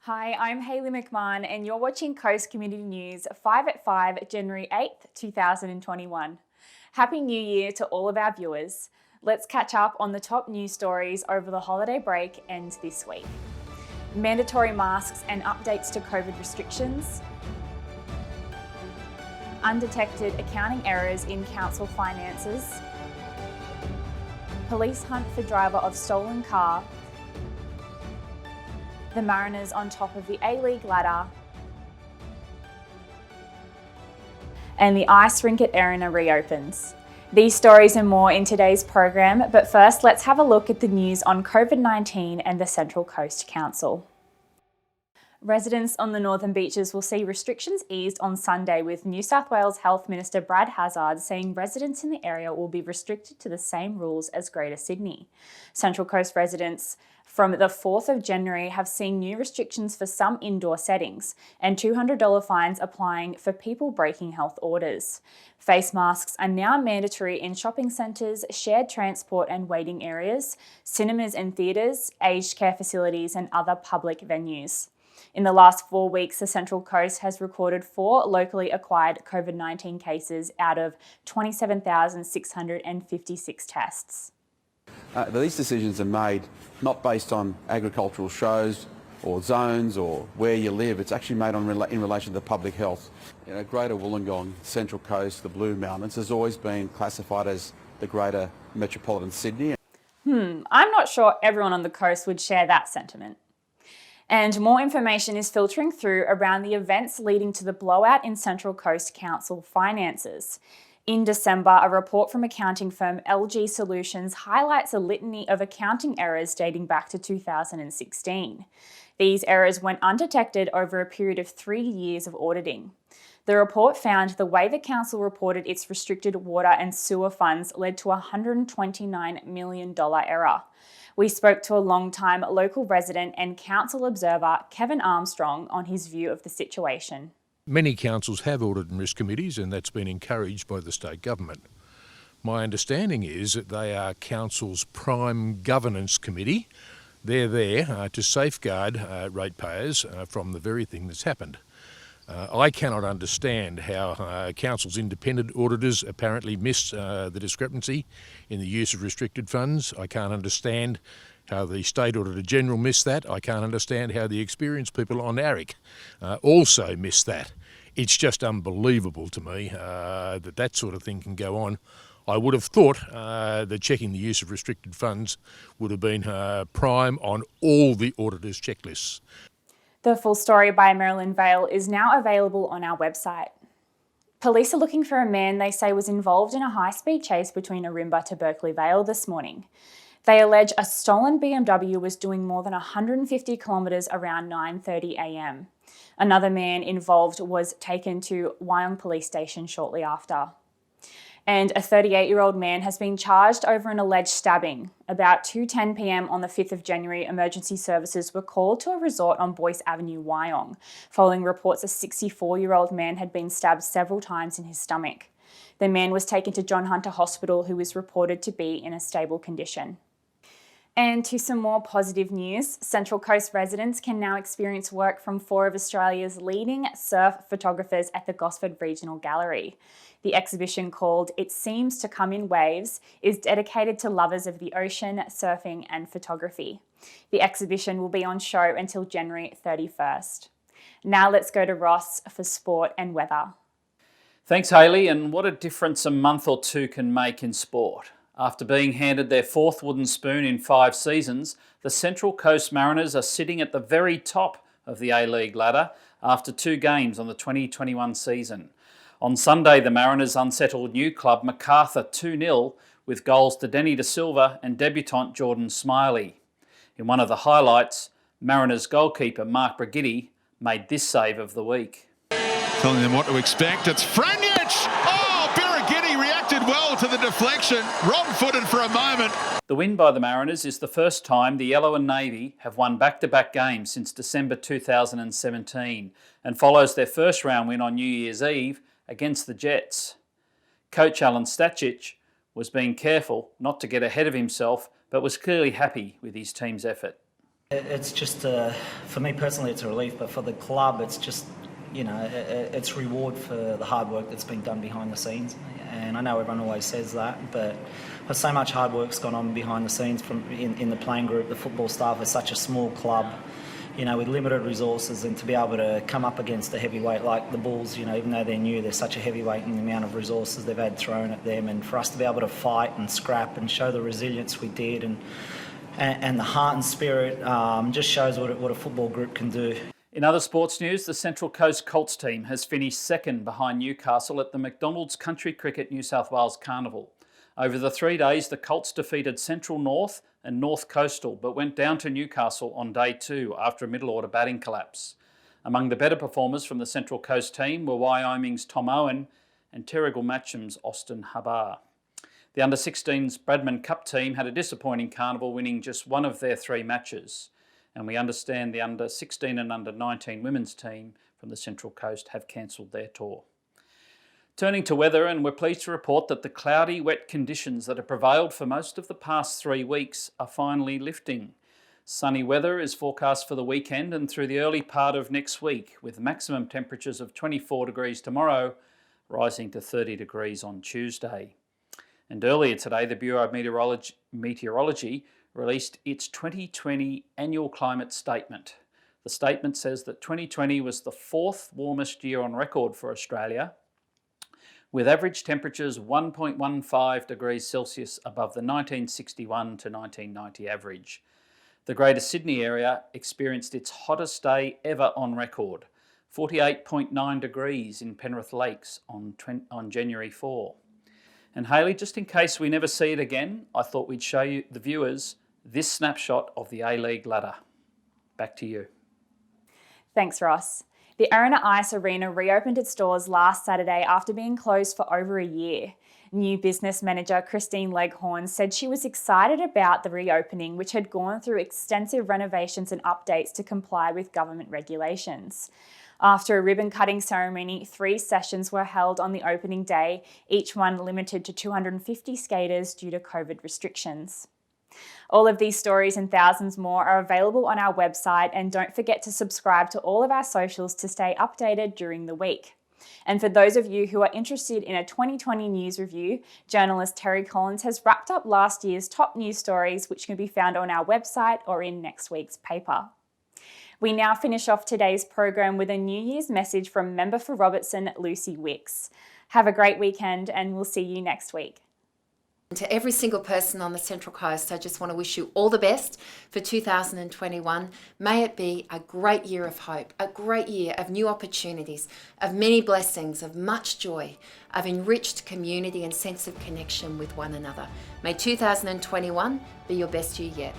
Hi, I'm Hayley McMahon and you're watching Coast Community News 5 at 5, January 8th, 2021. Happy New Year to all of our viewers. Let's catch up on the top news stories over the holiday break and this week. Mandatory masks and updates to COVID restrictions. Undetected accounting errors in council finances. Police hunt for driver of stolen car. The Mariners on top of the A-League ladder, and the ice rink at Erina reopens. These stories and more in today's program, but first let's have a look at the news on COVID-19 and the Central Coast Council. Residents on the northern beaches will see restrictions eased on Sunday, with New South Wales Health Minister Brad Hazzard saying residents in the area will be restricted to the same rules as Greater Sydney. Central Coast residents from the 4th of January have seen new restrictions for some indoor settings and $200 fines applying for people breaking health orders. Face masks are now mandatory in shopping centres, shared transport and waiting areas, cinemas and theatres, aged care facilities and other public venues. In the last 4 weeks, the Central Coast has recorded 4 locally acquired COVID-19 cases out of 27,656 tests. These decisions are made not based on agricultural shows or zones or where you live. It's actually made in relation to public health. Greater Wollongong, Central Coast, the Blue Mountains has always been classified as the Greater Metropolitan Sydney. I'm not sure everyone on the coast would share that sentiment. And more information is filtering through around the events leading to the blowout in Central Coast Council finances. In December, a report from accounting firm LG Solutions highlights a litany of accounting errors dating back to 2016. These errors went undetected over a period of 3 years of auditing. The report found the way the council reported its restricted water and sewer funds led to a $129 million error. We spoke to a long-time local resident and council observer, Kevin Armstrong, on his view of the situation. Many councils have audit and risk committees, and that's been encouraged by the state government. My understanding is that they are council's prime governance committee. They're there to safeguard ratepayers from the very thing that's happened. I cannot understand how council's independent auditors apparently missed the discrepancy in the use of restricted funds. I can't understand how the State Auditor General missed that. I can't understand how the experienced people on ARIC also missed that. It's just unbelievable to me that sort of thing can go on. I would have thought that checking the use of restricted funds would have been prime on all the auditors' checklists. The full story by Marilyn Vale is now available on our website. Police are looking for a man they say was involved in a high-speed chase between Ourimbah to Berkeley Vale this morning. They allege a stolen BMW was doing more than 150 kilometres around 9:30 a.m. Another man involved was taken to Wyong Police Station shortly after. And a 38-year-old man has been charged over an alleged stabbing. About 2:10 p.m. on the 5th of January, emergency services were called to a resort on Boyce Avenue, Wyong, following reports a 64-year-old man had been stabbed several times in his stomach. The man was taken to John Hunter Hospital, who is reported to be in a stable condition. And to some more positive news, Central Coast residents can now experience work from 4 of Australia's leading surf photographers at the Gosford Regional Gallery. The exhibition, called It Seems to Come in Waves, is dedicated to lovers of the ocean, surfing and photography. The exhibition will be on show until January 31st. Now let's go to Ross for sport and weather. Thanks, Hayley, and what a difference a month or two can make in sport. After being handed their 4th wooden spoon in 5 seasons, the Central Coast Mariners are sitting at the very top of the A-League ladder after 2 games on the 2021 season. On Sunday, the Mariners unsettled new club Macarthur 2-0 with goals to Denny De Silva and debutant Jordan Smiley. In one of the highlights, Mariners goalkeeper Mark Brigitti made this save of the week. Telling them what to expect, it's Franjic! Oh, Birighitti reacted well to the deflection, wrong-footed for a moment. The win by the Mariners is the first time the Yellow and Navy have won back-to-back games since December 2017 and follows their first round win on New Year's Eve against the Jets. Coach Alan Stacic was being careful not to get ahead of himself, but was clearly happy with his team's effort. It's just, for me personally, it's a relief, but for the club, it's just, it's reward for the hard work that's been done behind the scenes. And I know everyone always says that, but so much hard work's gone on behind the scenes in the playing group, the football staff. Is such a small club, with limited resources, and to be able to come up against a heavyweight like the Bulls, even though they're new, they're such a heavyweight in the amount of resources they've had thrown at them, and for us to be able to fight and scrap and show the resilience we did and the heart and spirit just shows what a football group can do. In other sports news, the Central Coast Colts team has finished second behind Newcastle at the McDonald's Country Cricket New South Wales Carnival. Over the 3 days, the Colts defeated Central North and North Coastal, but went down to Newcastle on day 2 after a middle order batting collapse. Among the better performers from the Central Coast team were Wyoming's Tom Owen and Terrigal Matcham's Austin Habar. The Under-16s Bradman Cup team had a disappointing carnival, winning just one of their 3 matches. And we understand the Under-16 and Under-19 women's team from the Central Coast have cancelled their tour. Turning to weather, and we're pleased to report that the cloudy, wet conditions that have prevailed for most of the past 3 weeks are finally lifting. Sunny weather is forecast for the weekend and through the early part of next week, with maximum temperatures of 24 degrees tomorrow, rising to 30 degrees on Tuesday. And earlier today, the Bureau of Meteorology released its 2020 annual climate statement. The statement says that 2020 was the 4th warmest year on record for Australia, with average temperatures 1.15 degrees Celsius above the 1961 to 1990 average. The Greater Sydney area experienced its hottest day ever on record, 48.9 degrees in Penrith Lakes on January 4. And Hayley, just in case we never see it again, I thought we'd show you, the viewers, this snapshot of the A-League ladder. Back to you. Thanks, Ross. The Arena Ice Arena reopened its doors last Saturday after being closed for over a year. New business manager Christine Leghorn said she was excited about the reopening, which had gone through extensive renovations and updates to comply with government regulations. After a ribbon-cutting ceremony, 3 sessions were held on the opening day, each one limited to 250 skaters due to COVID restrictions. All of these stories and thousands more are available on our website, and don't forget to subscribe to all of our socials to stay updated during the week. And for those of you who are interested in a 2020 news review, journalist Terry Collins has wrapped up last year's top news stories, which can be found on our website or in next week's paper. We now finish off today's program with a New Year's message from member for Robertson, Lucy Wicks. Have a great weekend, and we'll see you next week. To every single person on the Central Coast, I just want to wish you all the best for 2021. May it be a great year of hope, a great year of new opportunities, of many blessings, of much joy, of enriched community and sense of connection with one another. May 2021 be your best year yet.